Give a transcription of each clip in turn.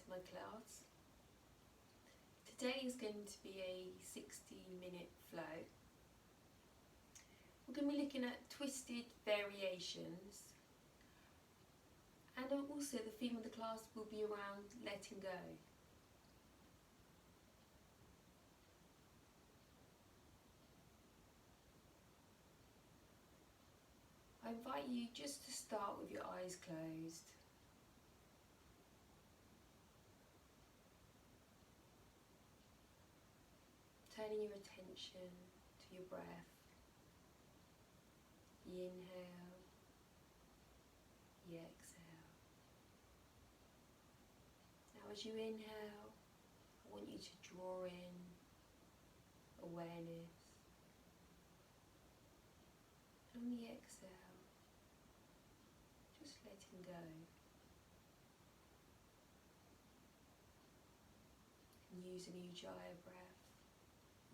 to my class. Today is going to be a 60-minute flow. We're going to be looking at twisted variations, and also the theme of the class will be around letting go. I invite you just to start with your eyes closed. Turning your attention to your breath. The inhale, the exhale. Now as you inhale, I want you to draw in awareness. And on the exhale, just letting go. And use an Ujjayi breath,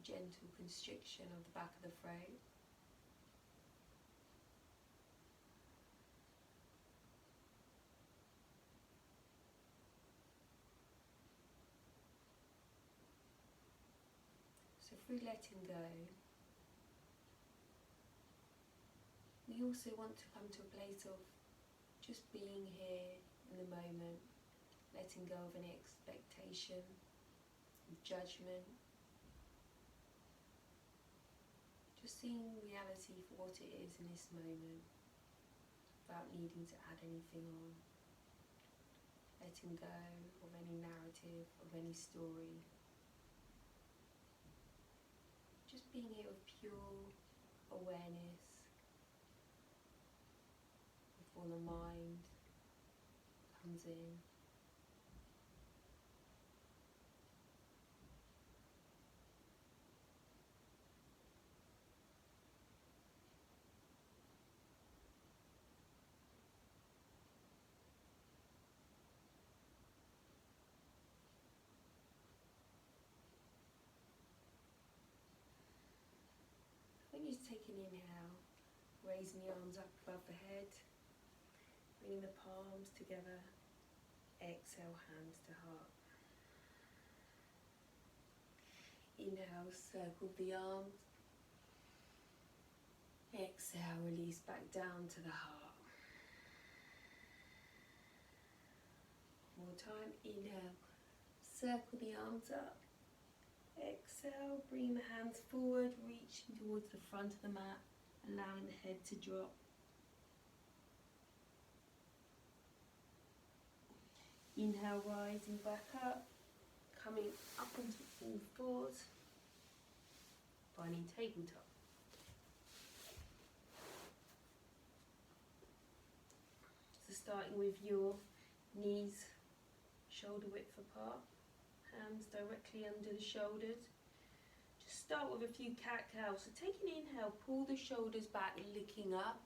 gentle constriction of the back of the throat. So through letting go, we also want to come to a place of just being here in the moment, letting go of any expectation, judgment, just seeing reality for what it is in this moment, without needing to add anything on, letting go of any narrative, of any story. Just being here with pure awareness before the mind comes in. When you take an inhale, raising the arms up above the head, bringing the palms together, exhale, hands to heart. Inhale, circle the arms, exhale, release back down to the heart. One more time, inhale, circle the arms up. Exhale, bring the hands forward, reaching towards the front of the mat, allowing the head to drop. Inhale, rising back up, coming up onto all fours, finding tabletop. So starting with your knees shoulder width apart. Hands directly under the shoulders. Just start with a few cat-cows. So take an inhale, pull the shoulders back, looking up.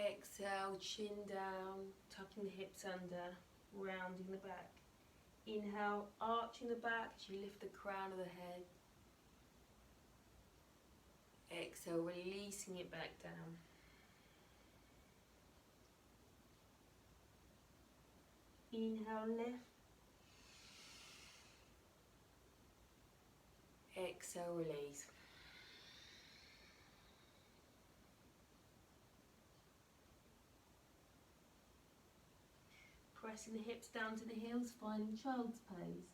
Exhale, chin down, tucking the hips under, rounding the back. Inhale, arching the back as you lift the crown of the head. Exhale, releasing it back down. Inhale, lift. Exhale, release. Pressing the hips down to the heels, finding child's pose.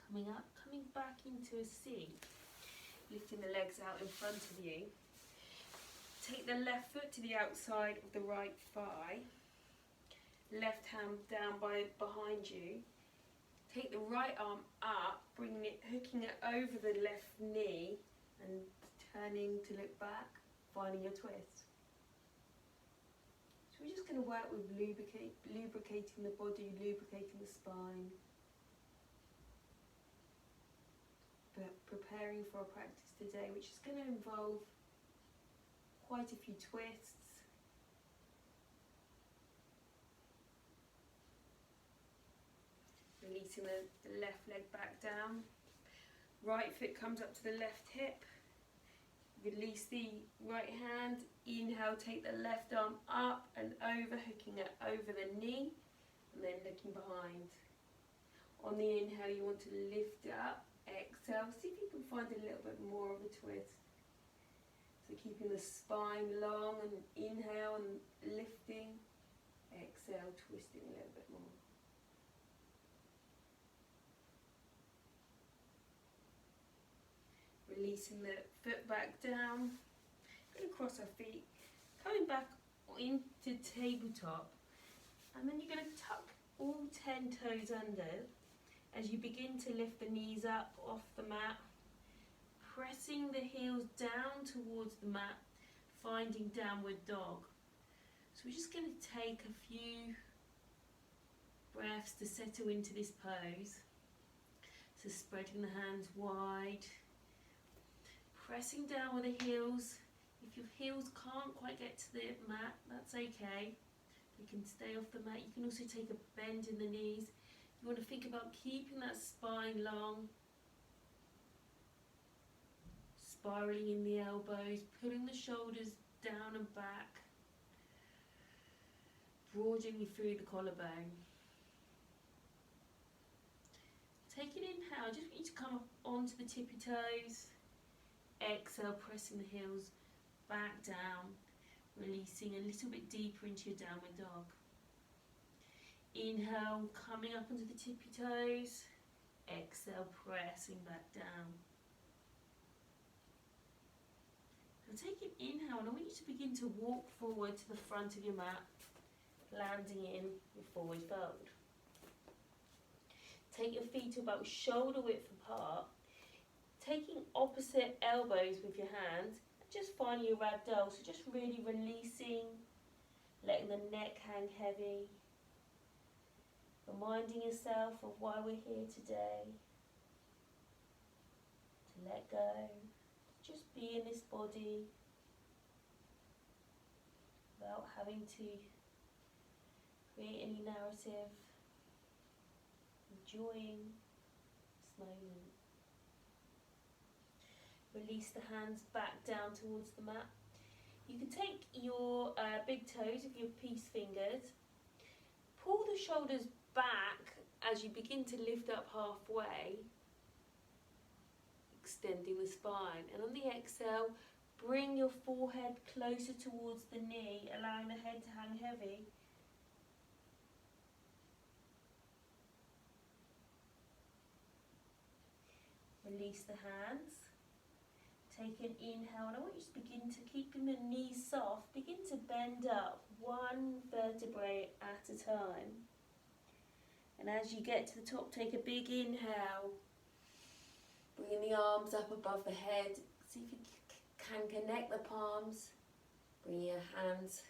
Coming up, coming back into a seat, lifting the legs out in front of you. Take the left foot to the outside of the right thigh, left hand down behind you. Take the right arm up, bringing it, hooking it over the left knee and turning to look back, finding your twist. So we're just going to work with lubricating the body, lubricating the spine. But preparing for a practice today which is going to involve quite a few twists. Releasing the left leg back down. Right foot comes up to the left hip. Release the right hand. Inhale, take the left arm up and over, hooking it over the knee and then looking behind. On the inhale, you want to lift it up. Exhale, see if you can find a little bit more of a twist. So keeping the spine long and inhale and lifting. Exhale, twisting a little bit more. Releasing the foot back down. Going to cross our feet. Coming back into tabletop. And then you're going to tuck all 10 toes under as you begin to lift the knees up off the mat. Pressing the heels down towards the mat, finding downward dog. So we're just going to take a few breaths to settle into this pose. So spreading the hands wide, pressing down with the heels. If your heels can't quite get to the mat, that's okay. You can stay off the mat. You can also take a bend in the knees. You want to think about keeping that spine long. Spiraling in the elbows, pulling the shoulders down and back, broadening through the collarbone. Take an inhale, just want you to come up onto the tippy toes. Exhale, pressing the heels back down, releasing a little bit deeper into your downward dog. Inhale, coming up onto the tippy toes. Exhale, pressing back down. Now take an inhale and I want you to begin to walk forward to the front of your mat, landing in your forward fold. Take your feet to about shoulder width apart, taking opposite elbows with your hands, and just finding your ragdoll. So just really releasing, letting the neck hang heavy, reminding yourself of why we're here today, to let go. Just be in this body without having to create any narrative, enjoying this moment. Release the hands back down towards the mat. You can take your big toes of your peace fingers, pull the shoulders back as you begin to lift up halfway, extending the spine, and on the exhale bring your forehead closer towards the knee, allowing the head to hang heavy. Release the hands, take an inhale, and I want you to begin to, keeping the knees soft, begin to bend up one vertebrae at a time, and as you get to the top, take a big inhale. Bringing the arms up above the head. See if you can connect the palms. Bring your hands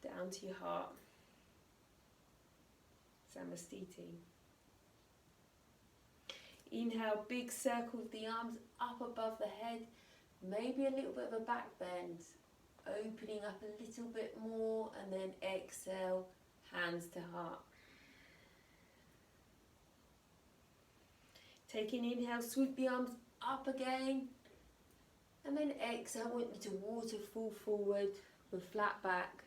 down to your heart. Samastiti. Inhale, big circle of the arms up above the head. Maybe a little bit of a back bend. Opening up a little bit more, and then exhale, hands to heart. Take an inhale, sweep the arms up again, and then exhale, I want you to waterfall forward with flat back,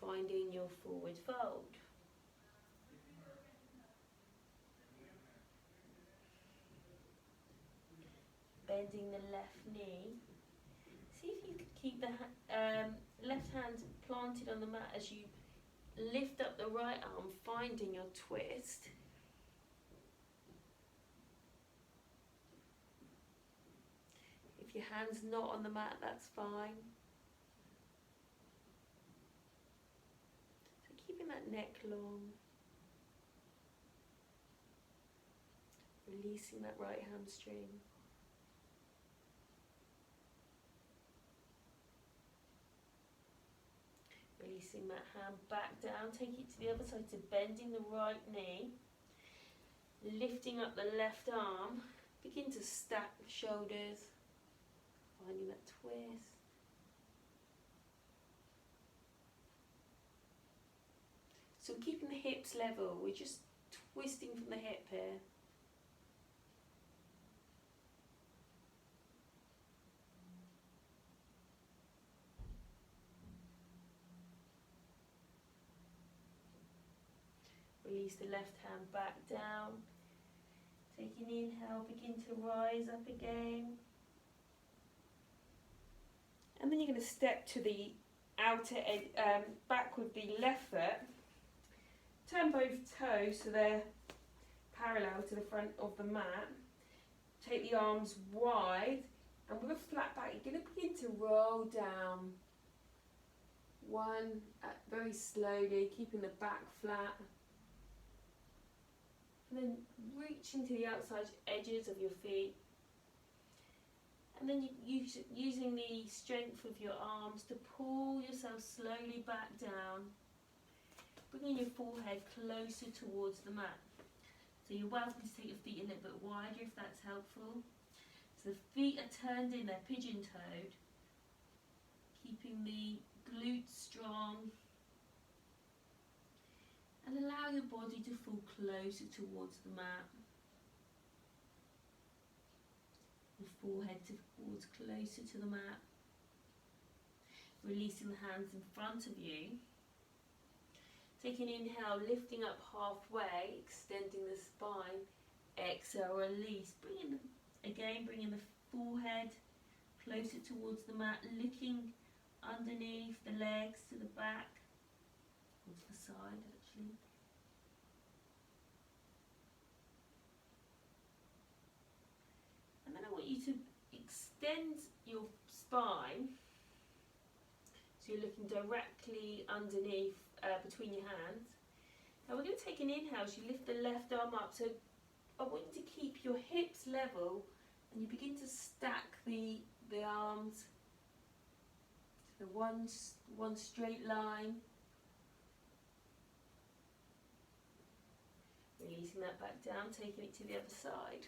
finding your forward fold. Bending the left knee. See if you can keep the left hand planted on the mat as you lift up the right arm, finding your twist. If your hand's not on the mat, that's fine. So keeping that neck long. Releasing that right hamstring. Releasing that hand back down, take it to the other side, so bending the right knee, lifting up the left arm, begin to stack the shoulders, finding that twist. So keeping the hips level, we're just twisting from the hip here. Release the left hand back down. Take an inhale, begin to rise up again. And then you're going to step to the outer edge, back with the left foot. Turn both toes so they're parallel to the front of the mat. Take the arms wide, and with a flat back, you're going to begin to roll down. One, very slowly, keeping the back flat. And then reaching to the outside edges of your feet. And then using the strength of your arms to pull yourself slowly back down, bringing your forehead closer towards the mat. So you're welcome to take your feet a little bit wider if that's helpful. So the feet are turned in, they're pigeon-toed, keeping the glutes strong. And allow your body to fall closer towards the mat. The forehead towards closer to the mat. Releasing the hands in front of you. Take an inhale, lifting up halfway, extending the spine. Exhale, release. Bringing the forehead closer towards the mat, looking underneath the legs to the back, or to the side actually. And then I want you to extend your spine so you're looking directly underneath, between your hands. Now we're going to take an inhale as you lift the left arm up. So I want you to keep your hips level and you begin to stack the arms to the one straight line. Releasing that back down, taking it to the other side.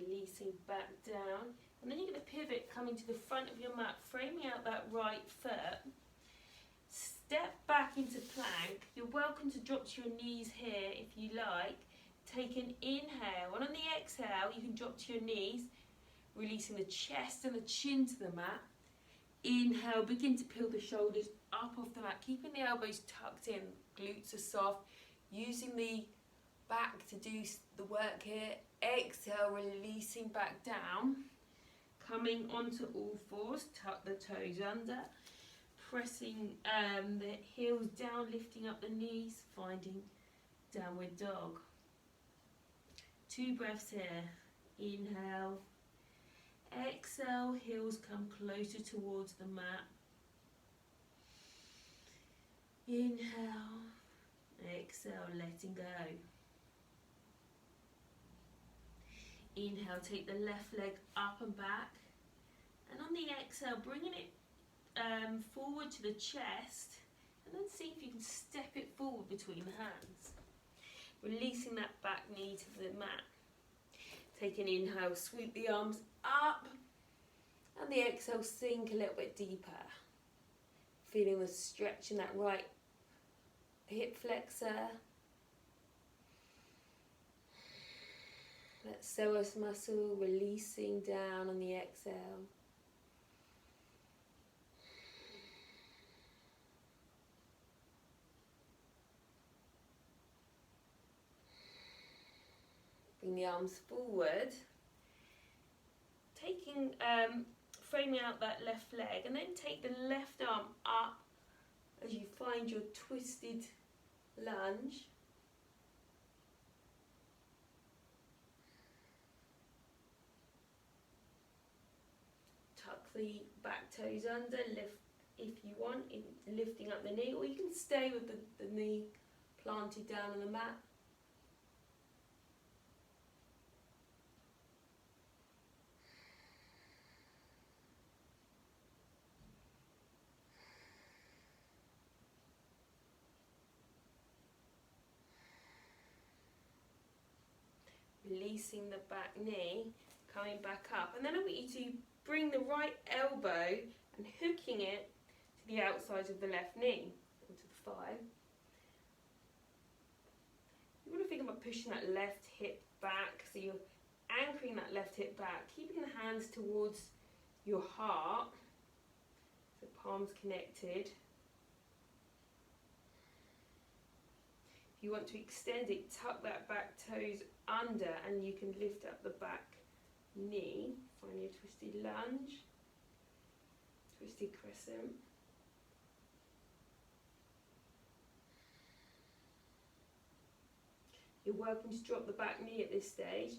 Releasing back down, and then you're going to pivot, coming to the front of your mat, framing out that right foot. Step back into plank. You're welcome to drop to your knees here if you like. Take an inhale, and on the exhale you can drop to your knees, releasing the chest and the chin to the mat. Inhale, begin to peel the shoulders up off the mat, keeping the elbows tucked in, glutes are soft, using the back to do the work here. Exhale, releasing back down, coming onto all fours, tuck the toes under, pressing the heels down, lifting up the knees, finding downward dog. 2 breaths here. Inhale, exhale, heels come closer towards the mat. Inhale, exhale, letting go. Inhale, take the left leg up and back, and on the exhale, bringing it forward to the chest, and then see if you can step it forward between the hands. Releasing that back knee to the mat. Take an inhale, sweep the arms up, and the exhale, sink a little bit deeper. Feeling the stretch in that right hip flexor. That psoas muscle releasing down on the exhale. Bring the arms forward. Taking, framing out that left leg, and then take the left arm up as you find your twisted lunge. The back toes under, lift if you want, in lifting up the knee, or you can stay with the knee planted down on the mat. Releasing the back knee, coming back up. And then I want you to bring the right elbow and hooking it to the outside of the left knee, onto the thigh. You want to think about pushing that left hip back, so you're anchoring that left hip back, keeping the hands towards your heart, so palms connected. If you want to extend it, tuck that back toes under and you can lift up the back knee. Find your twisted lunge, twisted crescent. You're welcome to drop the back knee at this stage,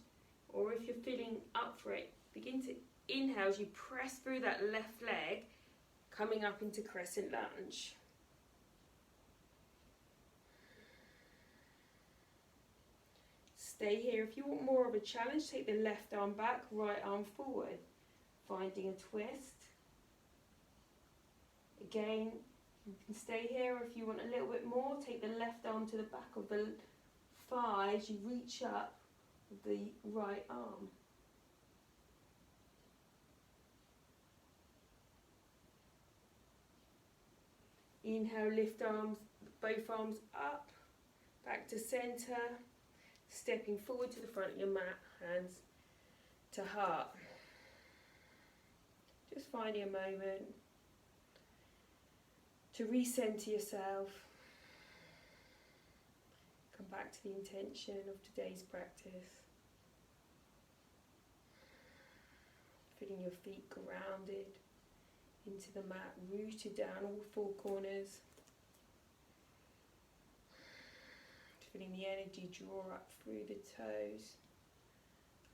or if you're feeling up for it, begin to inhale as you press through that left leg, coming up into crescent lunge. Stay here. If you want more of a challenge, take the left arm back, right arm forward, finding a twist. Again, you can stay here. If you want a little bit more, take the left arm to the back of the thigh as you reach up with the right arm. Inhale, lift arms, both arms up, back to center, stepping forward to the front of your mat, hands to heart. Just finding a moment to recenter yourself. Come back to the intention of today's practice. Feeling your feet grounded into the mat, rooted down all four corners. Feeling the energy draw up through the toes,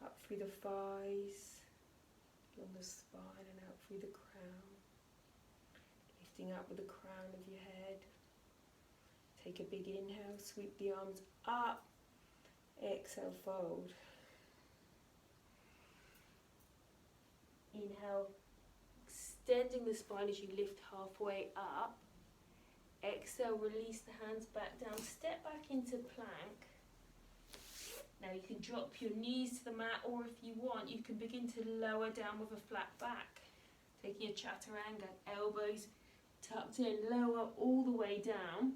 up through the thighs, along the spine and out through the crown. Lifting up with the crown of your head. Take a big inhale, sweep the arms up, exhale, fold. Inhale, extending the spine as you lift halfway up. Exhale, release the hands back down, step back into plank. Now you can drop your knees to the mat, or if you want, you can begin to lower down with a flat back. Taking your chaturanga, elbows tucked in, lower all the way down.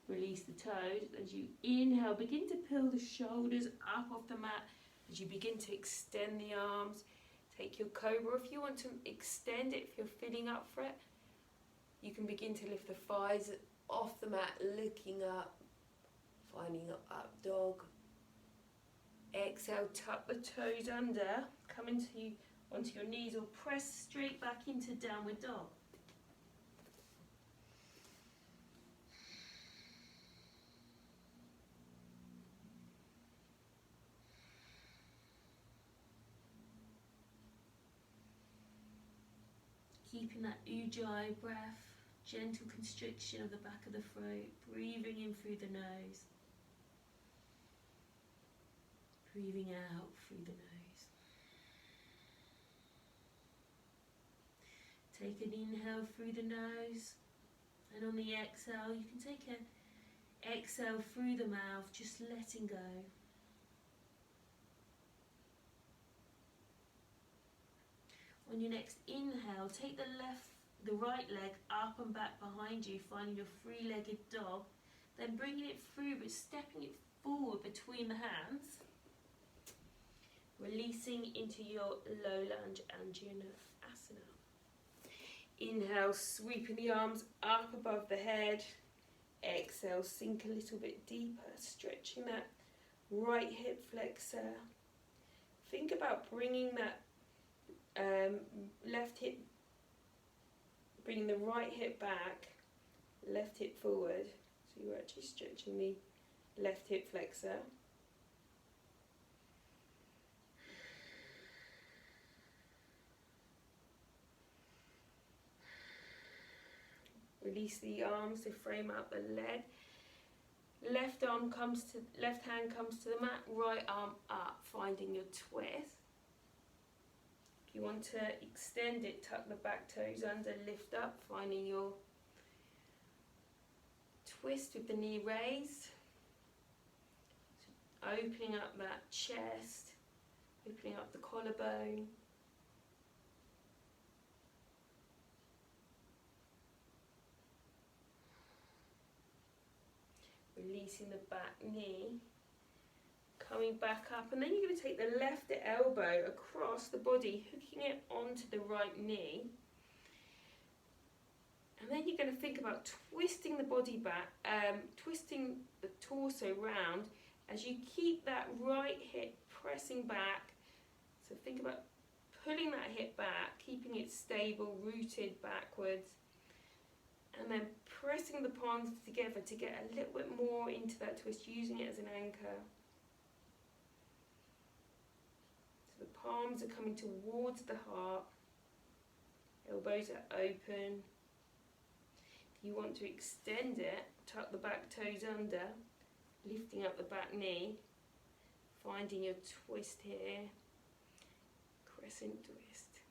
Release the toes. As you inhale, begin to peel the shoulders up off the mat as you begin to extend the arms. Take your cobra if you want to extend it, if you're feeling up for it. You can begin to lift the thighs off the mat, looking up, finding your up dog. Exhale, tuck the toes under, come onto your knees or press straight back into downward dog. Keeping that ujjayi breath, gentle constriction of the back of the throat, breathing in through the nose, breathing out through the nose. Take an inhale through the nose, and on the exhale, you can take an exhale through the mouth, just letting go. On your next inhale, take the right leg up and back behind you, finding your three-legged dog, then bringing it through but stepping it forward between the hands, releasing into your low lunge Anjaneyasana. Inhale, sweeping the arms up above the head. Exhale, sink a little bit deeper, stretching that right hip flexor. Think about bringing that left hip, bringing the right hip back, left hip forward. So you're actually stretching the left hip flexor. Release the arms to frame out the leg. Left hand comes to the mat, right arm up, finding your twist. If you want to extend it, tuck the back toes under, lift up, finding your twist with the knee raised. So opening up that chest, Opening up the collarbone. Releasing the back knee. Coming back up, and then you're going to take the left elbow across the body, hooking it onto the right knee. And then you're going to think about twisting the body back, twisting the torso round as you keep that right hip pressing back. So think about pulling that hip back, keeping it stable, rooted backwards, and then pressing the palms together to get a little bit more into that twist, using it as an anchor. So the palms are coming towards the heart, elbows are open. If you want to extend it, tuck the back toes under, lifting up the back knee, finding your twist here, crescent twist.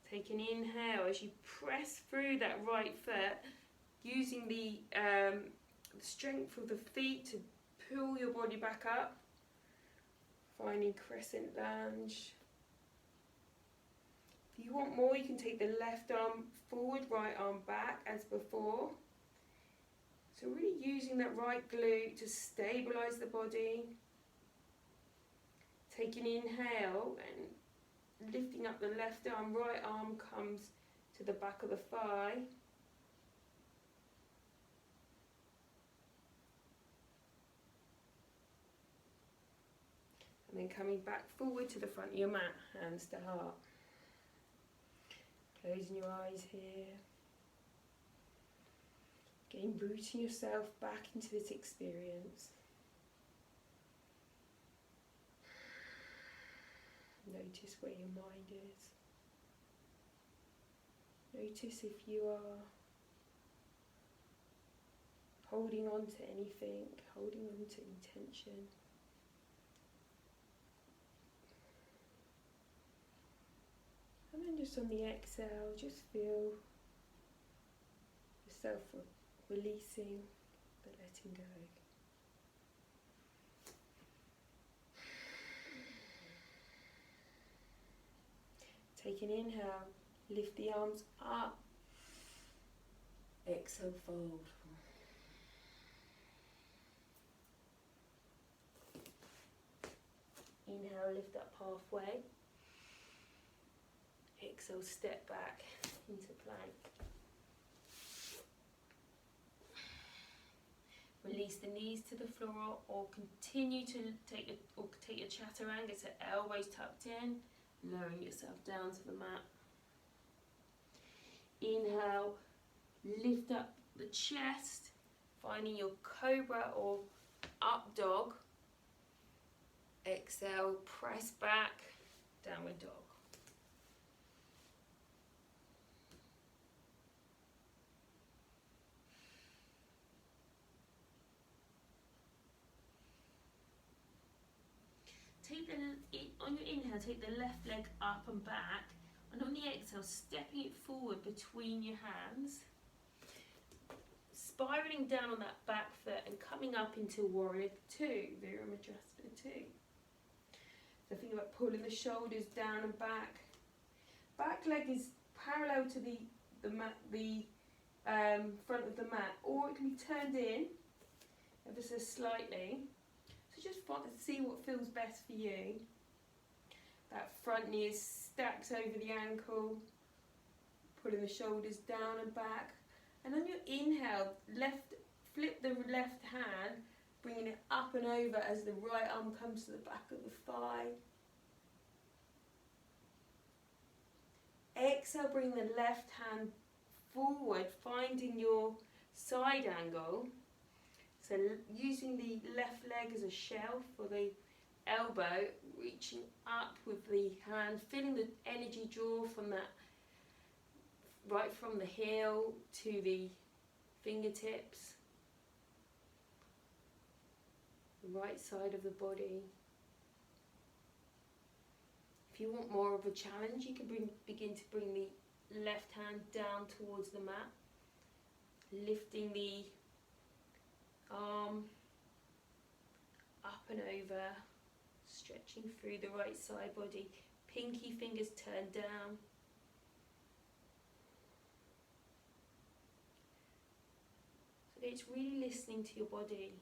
Take an inhale as you press through that right foot, using the strength of the feet to pull your body back up, finding crescent lunge. If you want more, you can take the left arm forward, right arm back as before. So really using that right glute to stabilize the body. Take an inhale and lifting up the left arm, right arm comes to the back of the thigh. And then coming back forward to the front of your mat, hands to heart. Closing your eyes here. Again, rooting yourself back into this experience. Notice where your mind is. Notice if you are holding on to anything, holding on to intention. And then just on the exhale, just feel yourself releasing, but letting go. Take an inhale, lift the arms up. Exhale, fold. Inhale, lift up halfway. Exhale, step back into plank. Release the knees to the floor, or continue to take your chaturanga, so elbows tucked in, lowering yourself down to the mat. Inhale, lift up the chest, finding your cobra or up dog. Exhale, press back, downward dog. On your inhale, take the left leg up and back, and on the exhale, stepping it forward between your hands, spiraling down on that back foot and coming up into Warrior Two, Virabhadrasana 2. So think about pulling the shoulders down and back. Back leg is parallel to the front of the mat, or it can be turned in ever so slightly. So just see what feels best for you. That front knee is stacked over the ankle, pulling the shoulders down and back. And on your inhale, flip the left hand, bringing it up and over as the right arm comes to the back of the thigh. Exhale, bring the left hand forward, finding your side angle. So using the left leg as a shelf for the elbow, reaching up with the hand, feeling the energy draw from that, right from the heel to the fingertips, the right side of the body. If you want more of a challenge, you can begin to bring the left hand down towards the mat, lifting the arm up and over, stretching through the right side body. Pinky fingers turned down. So it's really listening to your body,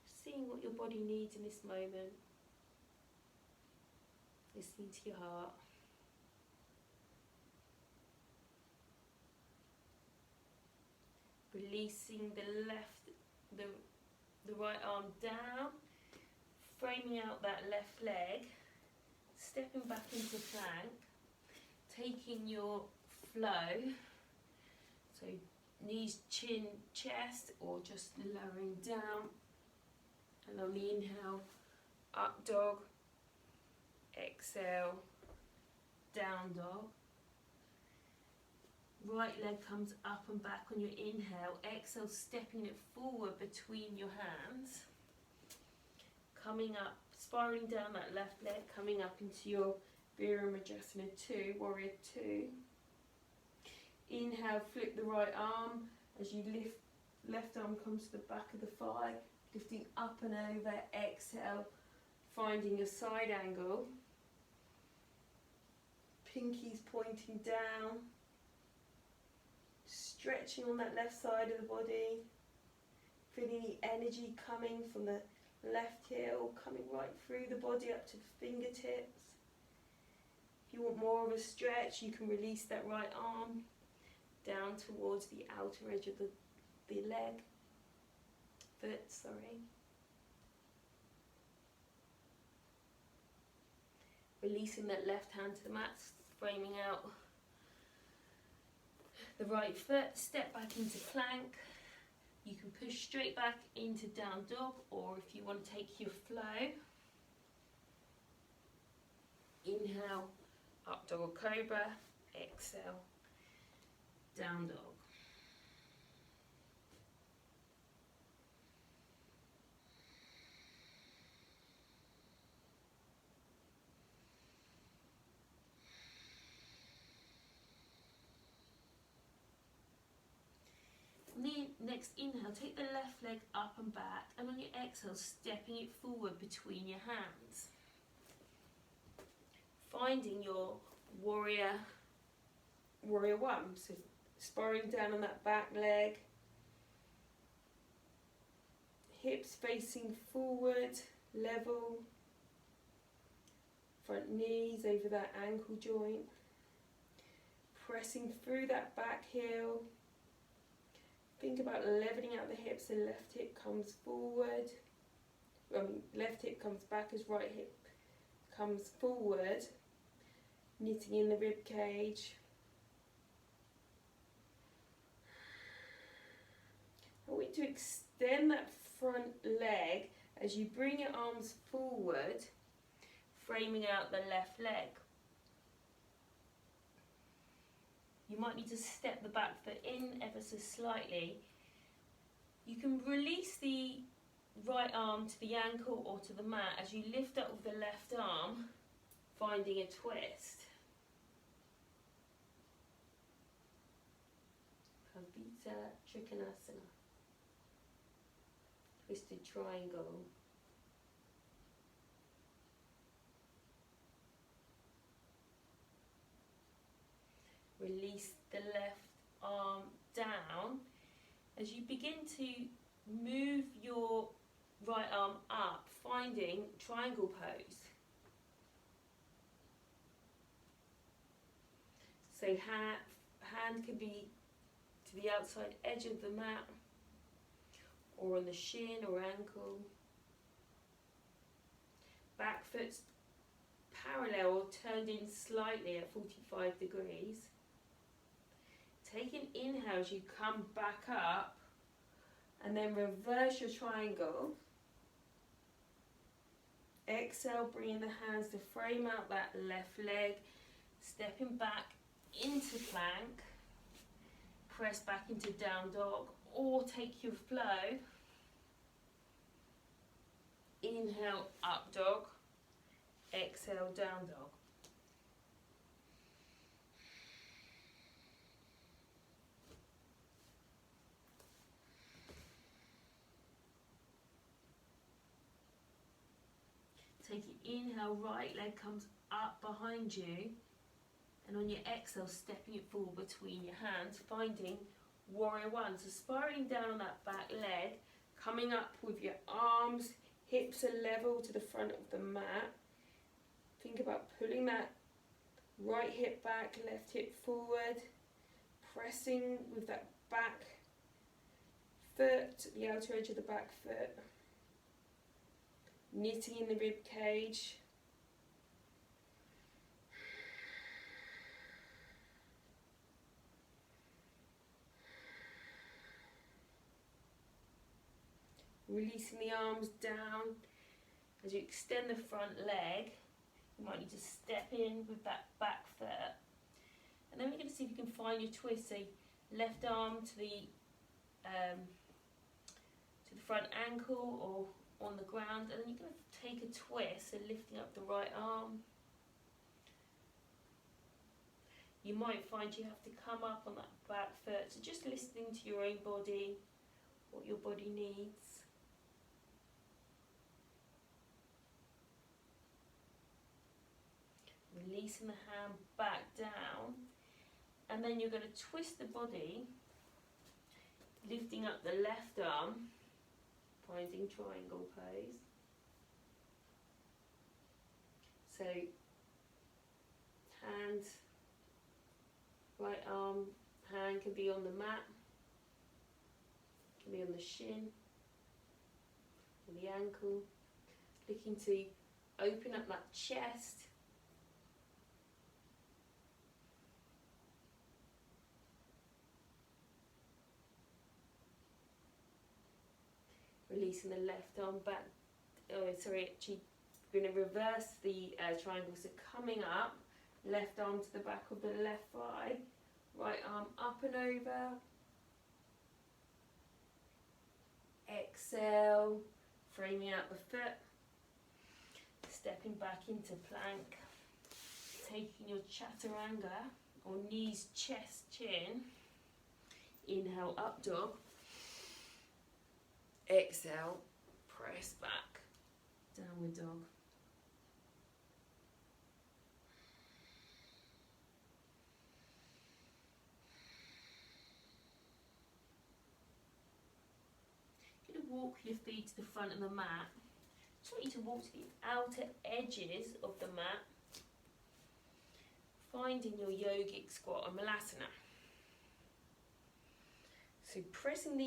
just seeing what your body needs in this moment, listening to your heart. Releasing the right arm down, framing out that left leg, stepping back into plank, taking your flow, so knees, chin, chest, or just lowering down, and on the inhale, up dog, exhale, down dog. Right leg comes up and back on your inhale. Exhale, stepping it forward between your hands. Coming up, spiraling down that left leg, coming up into your Virabhadrasana 2, Warrior 2. Inhale, flip the right arm as you lift, left arm comes to the back of the thigh, lifting up and over. Exhale, finding your side angle. Pinkies pointing down. Stretching on that left side of the body, feeling the energy coming from the left heel, coming right through the body up to the fingertips. If you want more of a stretch, you can release that right arm down towards the outer edge of the leg, foot, sorry. Releasing that left hand to the mat, framing out the right foot, step back into plank. You can push straight back into down dog, or if you want to take your flow, inhale, up dog or cobra, exhale, down dog. Next inhale, take the left leg up and back, and on your exhale, stepping it forward between your hands. Finding your warrior 1, so spiraling down on that back leg, hips facing forward, level, front knees over that ankle joint, pressing through that back heel. Think about leveling out the hips, so left hip comes forward. Left hip comes back as right hip comes forward, knitting in the rib cage. I want you to extend that front leg as you bring your arms forward, framing out the left leg. You might need to step the back foot in ever so slightly. You can release the right arm to the ankle or to the mat as you lift up with the left arm, finding a twist. Pavita Trikonasana. Twisted triangle. Release the left arm down as you begin to move your right arm up, finding triangle pose. So hand can be to the outside edge of the mat or on the shin or ankle. Back foot's parallel or turned in slightly at 45 degrees. Take an inhale as you come back up and then reverse your triangle. Exhale, bringing the hands to frame out that left leg, stepping back into plank, press back into down dog, or take your flow. Inhale, up dog, exhale, down dog. Take your inhale, right leg comes up behind you, and on your exhale, stepping it forward between your hands, finding warrior one. So spiraling down on that back leg, coming up with your arms, hips are level to the front of the mat. Think about pulling that right hip back, left hip forward, pressing with that back foot, the outer edge of the back foot, knitting in the rib cage. Releasing the arms down. As you extend the front leg, you might need to step in with that back foot. And then we're going to see if you can find your twist. So left arm to the front ankle or on the ground, and then you're going to take a twist, so lifting up the right arm. You might find you have to come up on that back foot, so just listening to your own body, what your body needs. Releasing the hand back down, and then you're going to twist the body, lifting up the left arm, finding triangle pose. So hand, right arm, hand can be on the mat, can be on the shin, or the ankle, looking to open up that chest. Releasing the left arm back. Actually, we're going to reverse the triangle. So coming up, left arm to the back of the left thigh, right arm up and over. Exhale, framing out the foot, stepping back into plank, taking your chaturanga, or knees, chest, chin. Inhale, up dog. Exhale, press back, downward dog. You're going to walk your feet to the front of the mat. Just want you to walk to the outer edges of the mat, finding your yogic squat or malasana. So pressing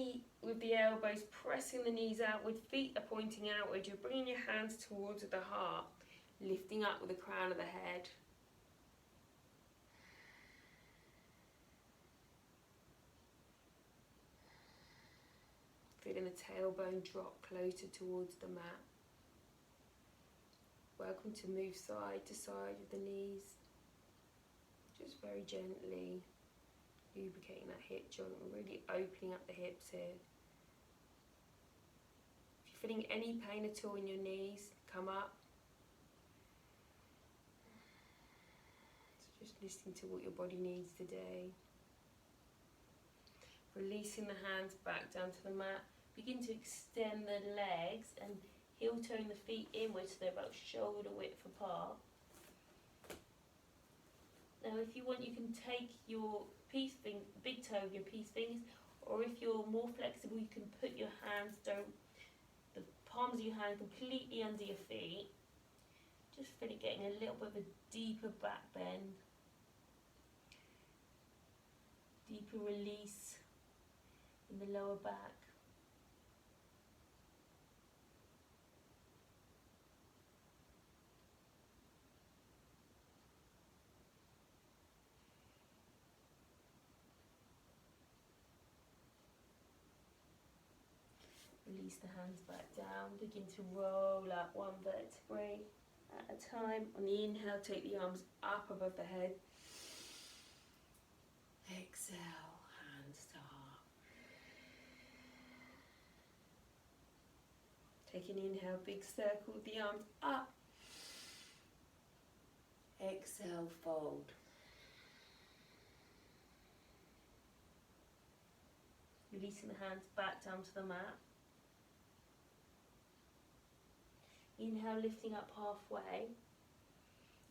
with the elbows, pressing the knees outward, feet are pointing outward. You're bringing your hands towards the heart, lifting up with the crown of the head. Feeling the tailbone drop closer towards the mat. Welcome to move side to side with the knees. Just very gently lubricating that hip joint, really opening up the hips here. If you're feeling any pain at all in your knees, come up. So just listening to what your body needs today. Releasing the hands back down to the mat. Begin to extend the legs and heel toe the feet inwards so they're about shoulder width apart. Now if you want, you can take your big toe of your peace fingers, or if you're more flexible, you can put your hands down, the palms of your hand completely under your feet. Just feel it getting a little bit of a deeper back bend, deeper release in the lower back. Release the hands back down, begin to roll up one vertebrae at a time. On the inhale, take the arms up above the head. Exhale, hands to heart. Take an inhale, big circle with the arms up. Exhale, fold. Releasing the hands back down to the mat. Inhale, lifting up halfway.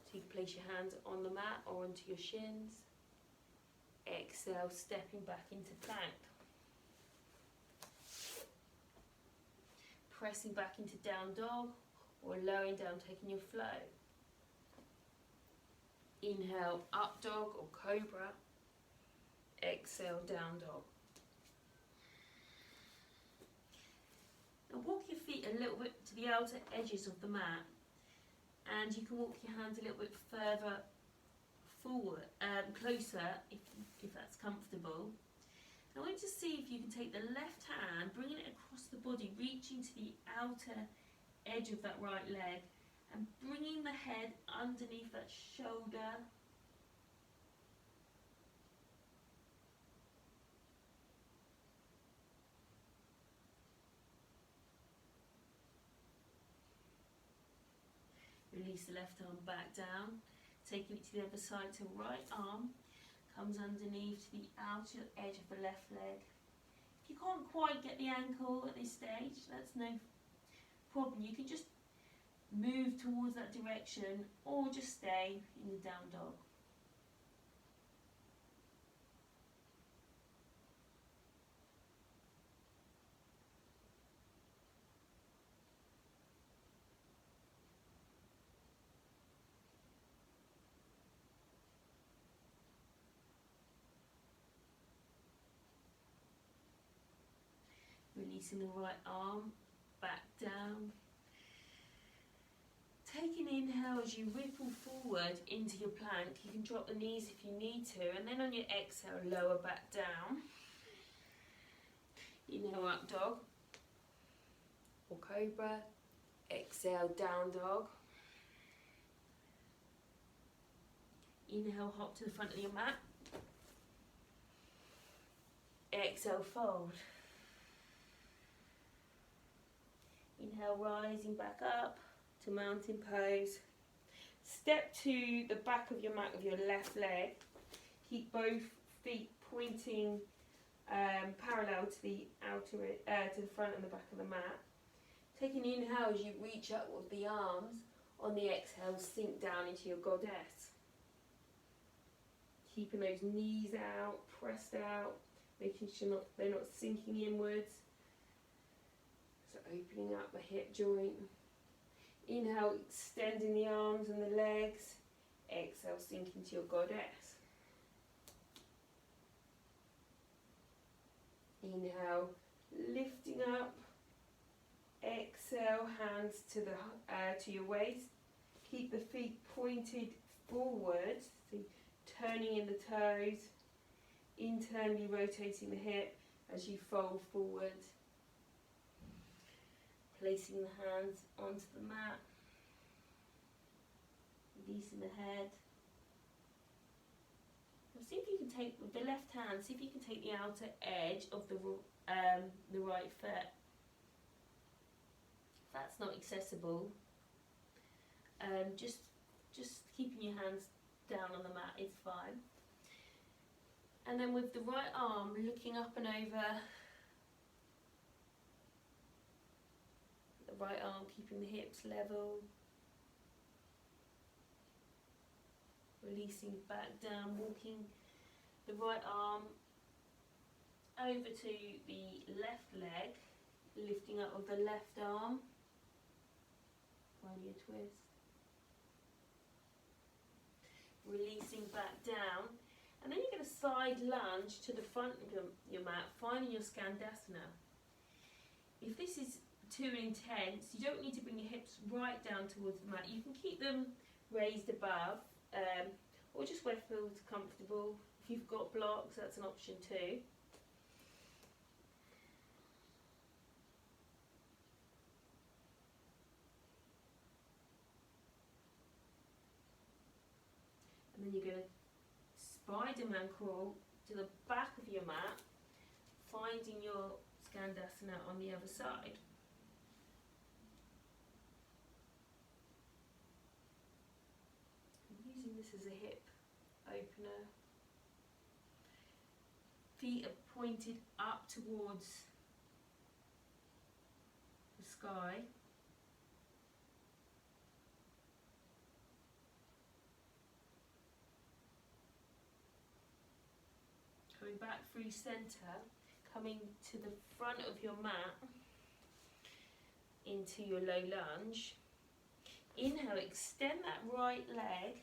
So you can place your hands on the mat or onto your shins. Exhale, stepping back into plank. Pressing back into down dog or lowering down, taking your flow. Inhale, up dog or cobra. Exhale, down dog. Now walk your feet a little bit to the outer edges of the mat, and you can walk your hands a little bit further forward, closer if that's comfortable. I want you to see if you can take the left hand, bringing it across the body, reaching to the outer edge of that right leg, and bringing the head underneath that shoulder. Release the left arm back down, taking it to the other side. So right arm comes underneath the outer edge of the left leg. If you can't quite get the ankle at this stage, that's no problem. You can just move towards that direction or just stay in the down dog. Releasing the right arm back down. Take an inhale as you ripple forward into your plank. You can drop the knees if you need to, and then on your exhale, lower back down. Inhale, up dog or cobra. Exhale, down dog. Inhale, hop to the front of your mat. Exhale, fold. Inhale, rising back up to mountain pose. Step to the back of your mat with your left leg. Keep both feet pointing parallel to the to the front and the back of the mat. Take an inhale as you reach up with the arms. On the exhale, sink down into your goddess. Keeping those knees out, pressed out, making sure they're not sinking inwards. So opening up the hip joint. Inhale, extending the arms and the legs. Exhale, sink into your goddess. Inhale, lifting up. Exhale, hands to your waist. Keep the feet pointed forward, so turning in the toes. Internally rotating the hip as you fold forward. Placing the hands onto the mat, releasing the head. Now see if you can take, with the left hand, see if you can take the outer edge of the right foot. If that's not accessible, just keeping your hands down on the mat is fine. And then with the right arm, looking up and over. Right arm keeping the hips level, releasing back down, walking the right arm over to the left leg, lifting up with the left arm, finding a twist, releasing back down, and then you're going to side lunge to the front of your mat, finding your Skandasana. If this is too intense, you don't need to bring your hips right down towards the mat. You can keep them raised above, or just where it feels comfortable. If you've got blocks, that's an option too. And then you're going to Spider-Man crawl to the back of your mat, finding your Skandasana on the other side. Using this as a hip opener. Feet are pointed up towards the sky. Coming back through centre, coming to the front of your mat into your low lunge. Inhale, extend that right leg,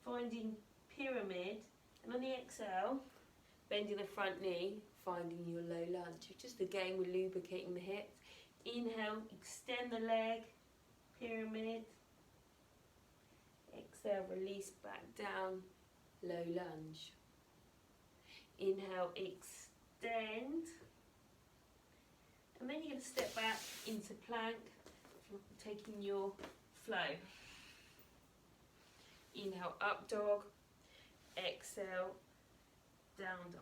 finding pyramid, and on the exhale, bending the front knee, finding your low lunge. Just again, we're lubricating the hips. Inhale, extend the leg, pyramid. Exhale, release back down, low lunge. Inhale, extend. And then you're going to step back into plank, taking your flow. Inhale, up dog. Exhale, down dog.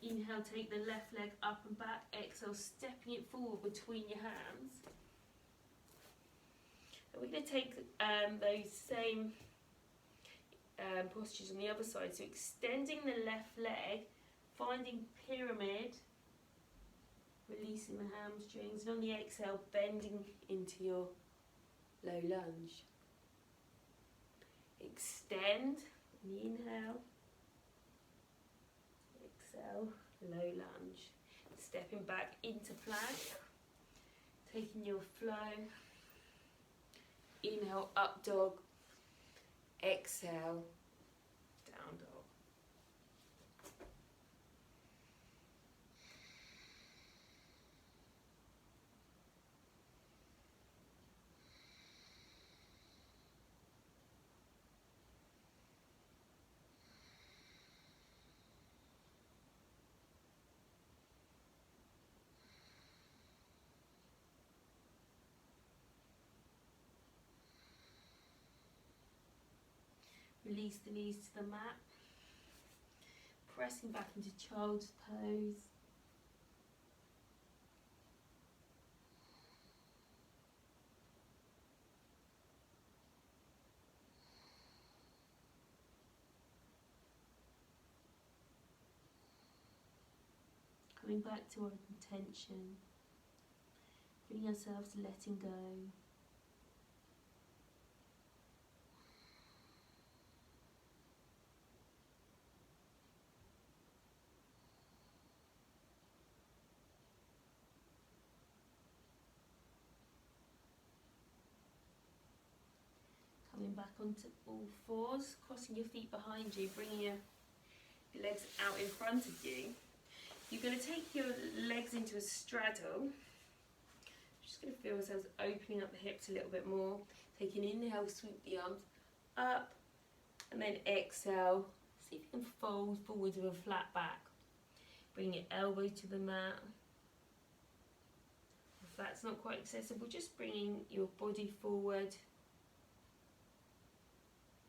Inhale, take the left leg up and back. Exhale, stepping it forward between your hands. And we're going to take those same postures on the other side. So extending the left leg, finding pyramid, releasing the hamstrings, and on the exhale, bending into your low lunge. Extend, on the inhale. Exhale, low lunge. Stepping back into plank, taking your flow. Inhale, up dog. Exhale, down dog. Release the knees to the mat. Pressing back into child's pose. Coming back to our intention. Bringing ourselves to letting go. Coming back onto all fours, crossing your feet behind you, bringing your legs out in front of you. You're going to take your legs into a straddle. Just going to feel ourselves opening up the hips a little bit more. Take an inhale, sweep the arms up, and then exhale. See if you can fold forwards with a flat back. Bring your elbow to the mat. If that's not quite accessible, just bringing your body forward.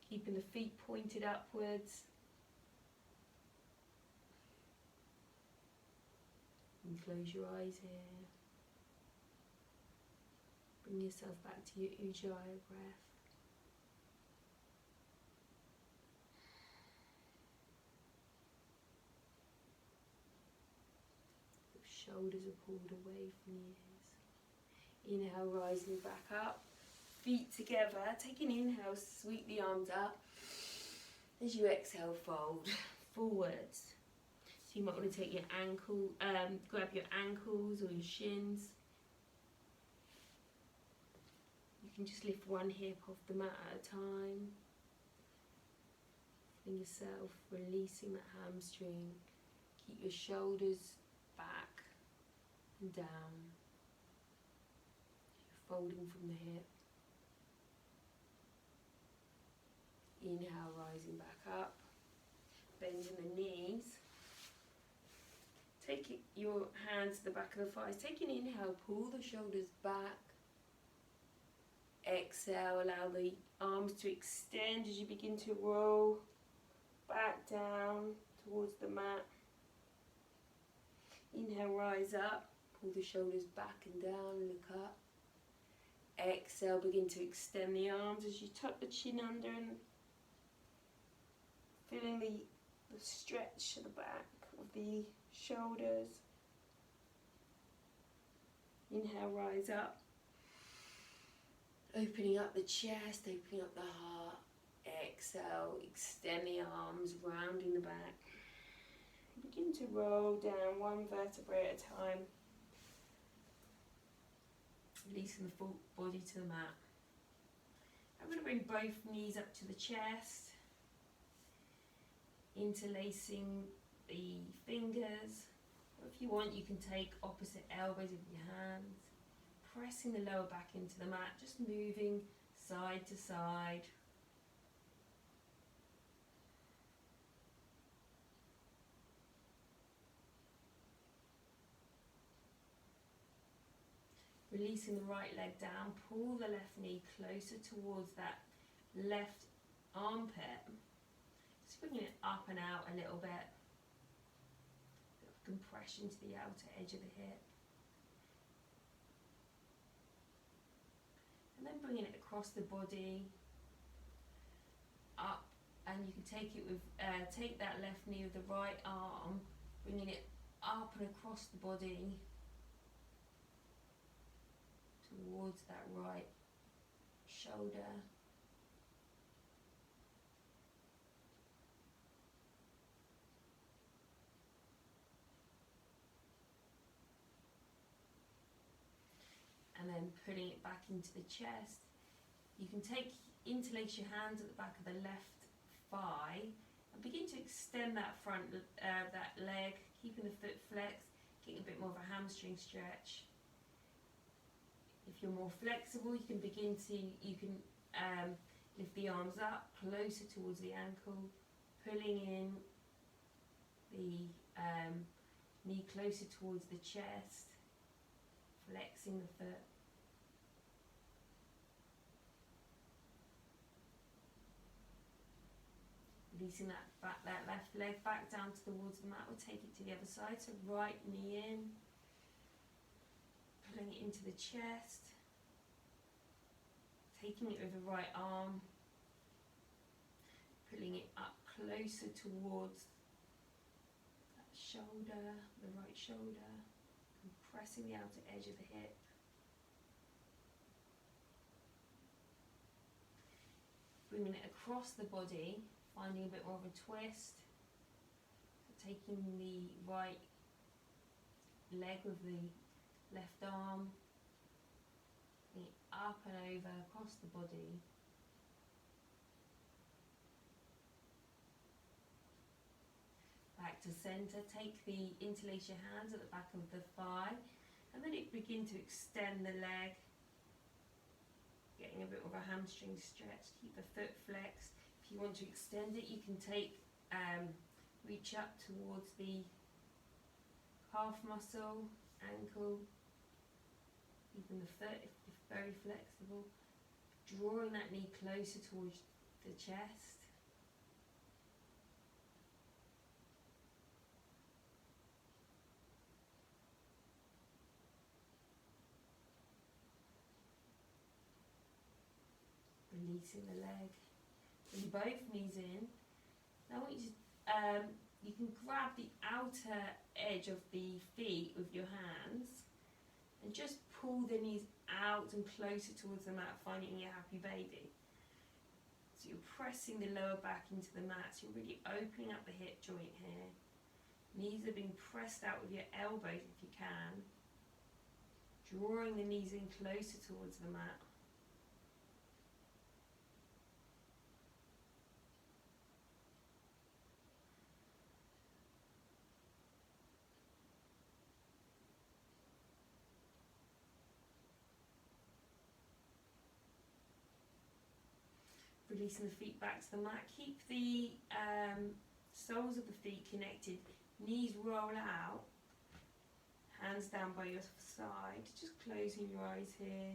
Keeping the feet pointed upwards. And close your eyes here. Bring yourself back to your Ujjayi breath. The shoulders are pulled away from the ears. Inhale, rising back up. Feet together. Take an inhale, sweep the arms up. As you exhale, fold forwards. So you might want to take your ankle, grab your ankles or your shins. You can just lift one hip off the mat at a time. Feeling yourself releasing that hamstring. Keep your shoulders back and down. You're folding from the hip. Inhale, rising back up, bending the knees. Take your hands to the back of the thighs. Take an inhale, pull the shoulders back. Exhale, allow the arms to extend as you begin to roll back down towards the mat. Inhale, rise up, pull the shoulders back and down, look up. Exhale, begin to extend the arms as you tuck the chin under and feeling the stretch at the back of the shoulders. Inhale, rise up. Opening up the chest, opening up the heart. Exhale, extend the arms, rounding the back. Begin to roll down one vertebrae at a time. Releasing the full body to the mat. I'm going to bring both knees up to the chest. Interlacing the fingers. Or if you want, you can take opposite elbows with your hands. Pressing the lower back into the mat, just moving side to side. Releasing the right leg down, pull the left knee closer towards that left armpit. Just bringing it up and out a little bit. Bit of compression to the outer edge of the hip. And then bringing it across the body, up, and you can take it with, take that left knee with the right arm, bringing it up and across the body, towards that right shoulder. And then putting it back into the chest. You can interlace your hands at the back of the left thigh and begin to extend that that leg, keeping the foot flexed, getting a bit more of a hamstring stretch. If you're more flexible, you can lift the arms up closer towards the ankle, pulling in the knee closer towards the chest, flexing the foot. Releasing that left leg back down towards the mat. We'll take it to the other side. So right knee in, pulling it into the chest, taking it with the right arm, pulling it up closer towards that shoulder, the right shoulder, compressing the outer edge of the hip. Bringing it across the body, finding a bit more of a twist. So taking the right leg with the left arm, bring it up and over across the body. Back to center, interlace your hands at the back of the thigh, and then begin to extend the leg, getting a bit of a hamstring stretch, keep the foot flexed. If you want to extend it, you can reach up towards the calf muscle, ankle, even the foot if very flexible, drawing that knee closer towards the chest. Releasing the leg. Bring both knees in. Now I want you to, you can grab the outer edge of the feet with your hands and just pull the knees out and closer towards the mat, finding your happy baby. So you're pressing the lower back into the mat, so you're really opening up the hip joint here. Knees are being pressed out with your elbows if you can. Drawing the knees in closer towards the mat. Releasing the feet back to the mat. Keep the soles of the feet connected. Knees roll out. Hands down by your side. Just closing your eyes here.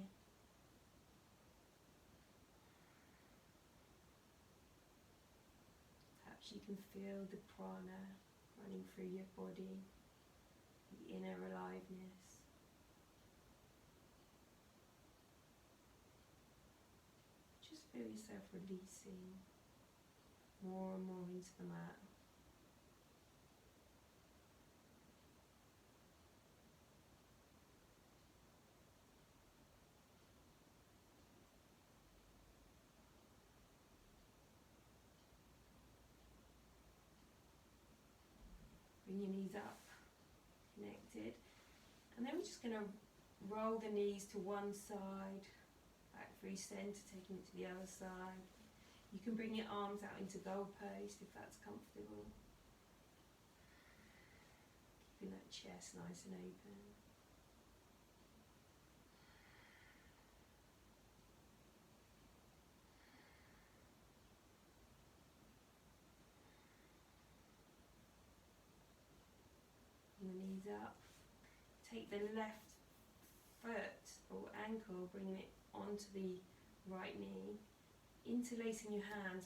Perhaps you can feel the prana running through your body. The inner aliveness. Feel yourself releasing more and more into the mat. knees up, connected. And then we're just going to roll the knees to one side, back through centre, taking it to the other side. You can bring your arms out into goalpost if that's comfortable. Keeping that chest nice and open. Bring the knees up. Take the left foot or ankle, bringing it onto the right knee. Interlacing your hands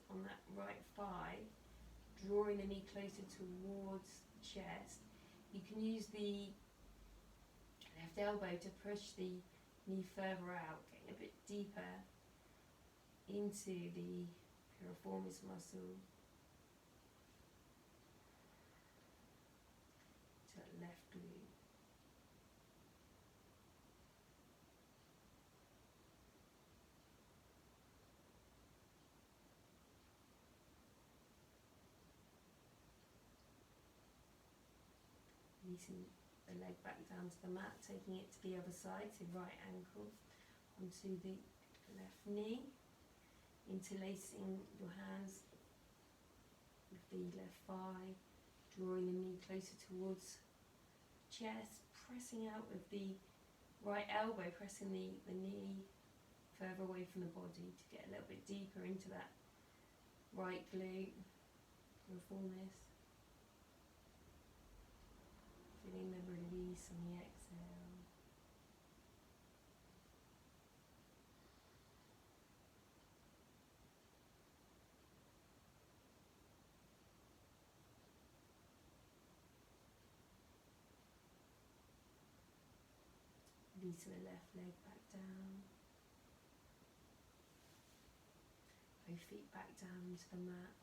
on that right thigh, drawing the knee closer towards the chest. You can use the left elbow to push the knee further out, getting a bit deeper into the piriformis muscle, to that left glute. Releasing the leg back down to the mat, taking it to the other side, so right ankle onto the left knee, interlacing your hands with the left thigh, drawing the knee closer towards chest, pressing out with the right elbow, pressing the knee further away from the body to get a little bit deeper into that right glute, piriformis. Feeling the release on the exhale. Release the left leg back down. Both feet back down into the mat.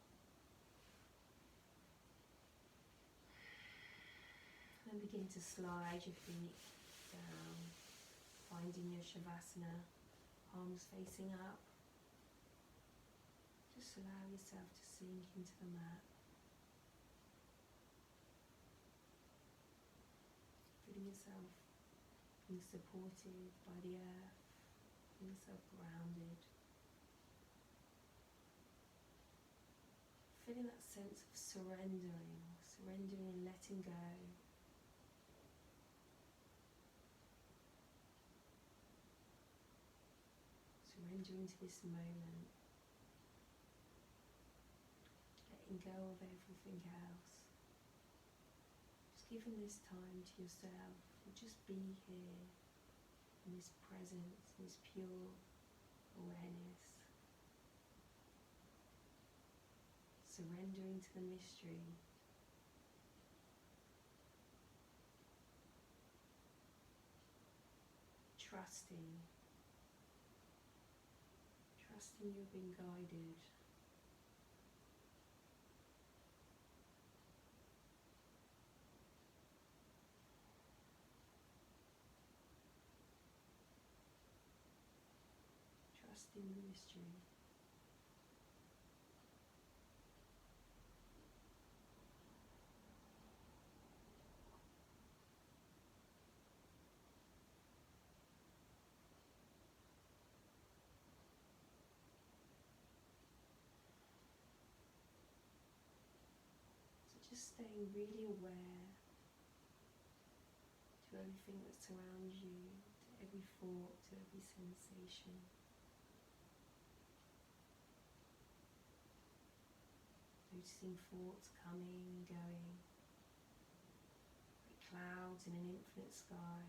And begin to slide your feet down, finding your Shavasana, palms facing up. Just allow yourself to sink into the mat. Feeling yourself being supported by the earth, feeling yourself grounded. Feeling that sense of surrendering and letting go. Surrendering to this moment, letting go of everything else, just giving this time to yourself, to just be here in this presence, in this pure awareness, surrendering to the mystery, trusting you're being guided. Trusting the mystery. Just staying really aware to everything that surrounds you, to every thought, to every sensation. Noticing thoughts coming and going, like clouds in an infinite sky.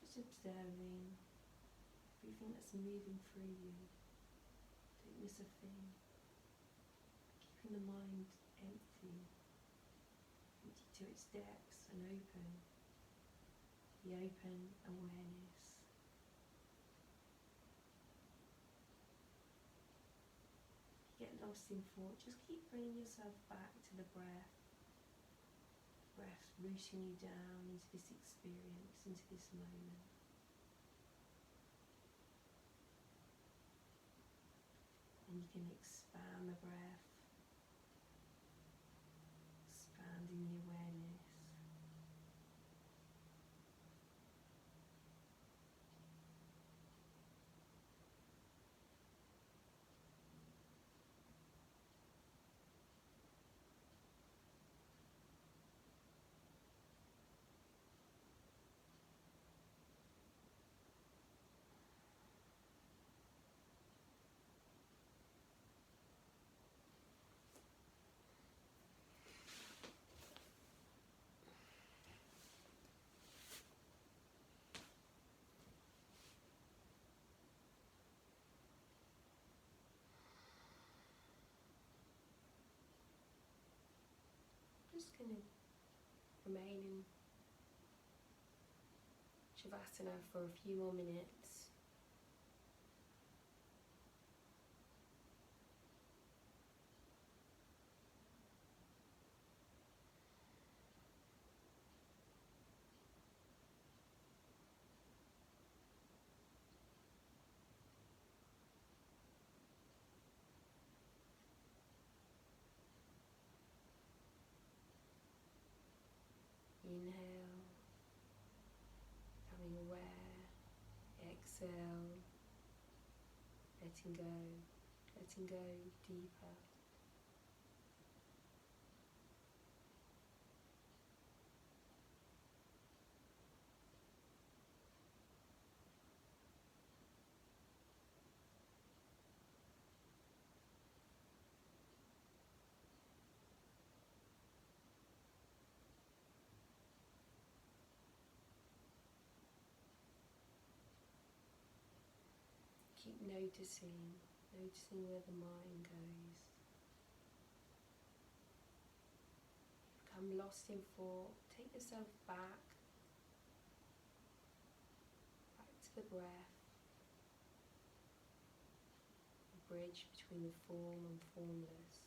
Just observing everything that's moving through you. Don't miss a thing. Keeping the mind empty to its depths and open, the open awareness. If you get lost in thought, just keep bringing yourself back to the breath. Breath rooting you down into this experience, into this moment. And you can expand the breath, remain in Shavasana for a few more minutes. Inhale, becoming aware. Exhale, letting go deeper. Keep noticing where the mind goes. Become lost in thought, take yourself back to the breath, the bridge between the form and formless.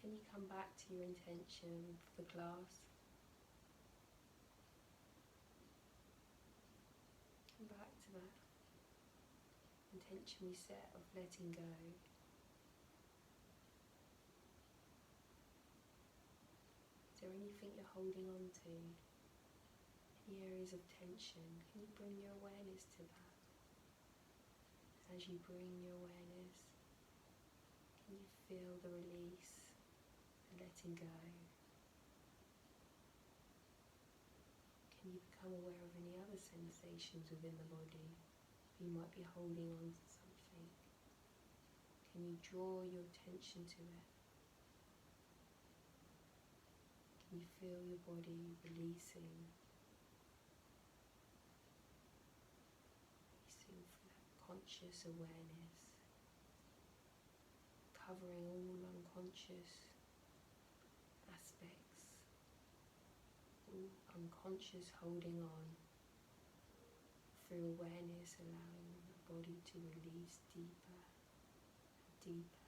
Can you come back to your intention for the class? Come back to that intention we set of letting go. Is there anything you're holding on to? Any areas of tension? Can you bring your awareness to that? As you bring your awareness, can you feel the release, the letting go? Can you become aware of any other sensations within the body? You might be holding on to something. Can you draw your attention to it? Can you feel your body releasing? Releasing through that conscious awareness, covering all unconscious aspects, all unconscious holding on, through awareness allowing the body to release deeper and deeper.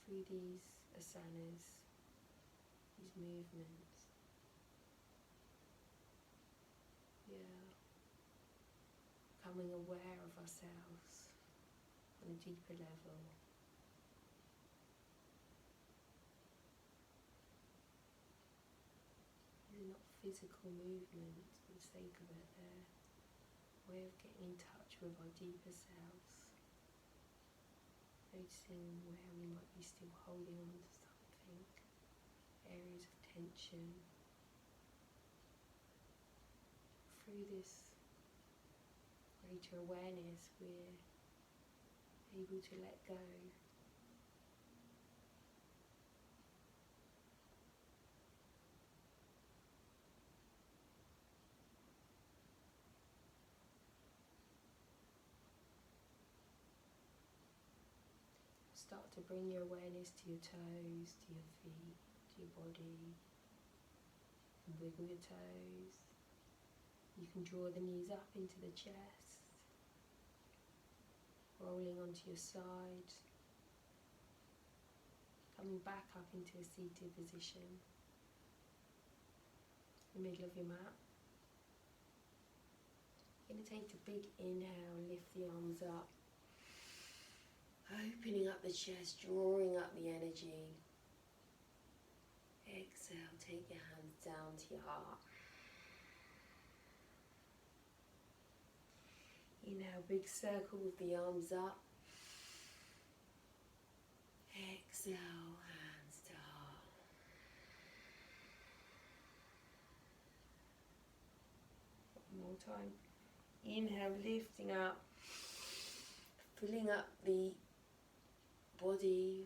Through these asanas, these movements, we are becoming aware of ourselves on a deeper level. These are not physical movements for the sake of it, they're a way of getting in touch with our deeper selves. Noticing where we might be still holding on to something, areas of tension. Through this greater awareness, we're able to let go. Start to bring your awareness to your toes, to your feet, to your body. And wiggle your toes. You can draw the knees up into the chest, rolling onto your side, coming back up into a seated position, in the middle of your mat. You're going to take a big inhale, lift the arms up. Opening up the chest, drawing up the energy. Exhale, take your hands down to your heart. Inhale, big circle with the arms up. Exhale, hands to heart. One more time. Inhale, lifting up, filling up the body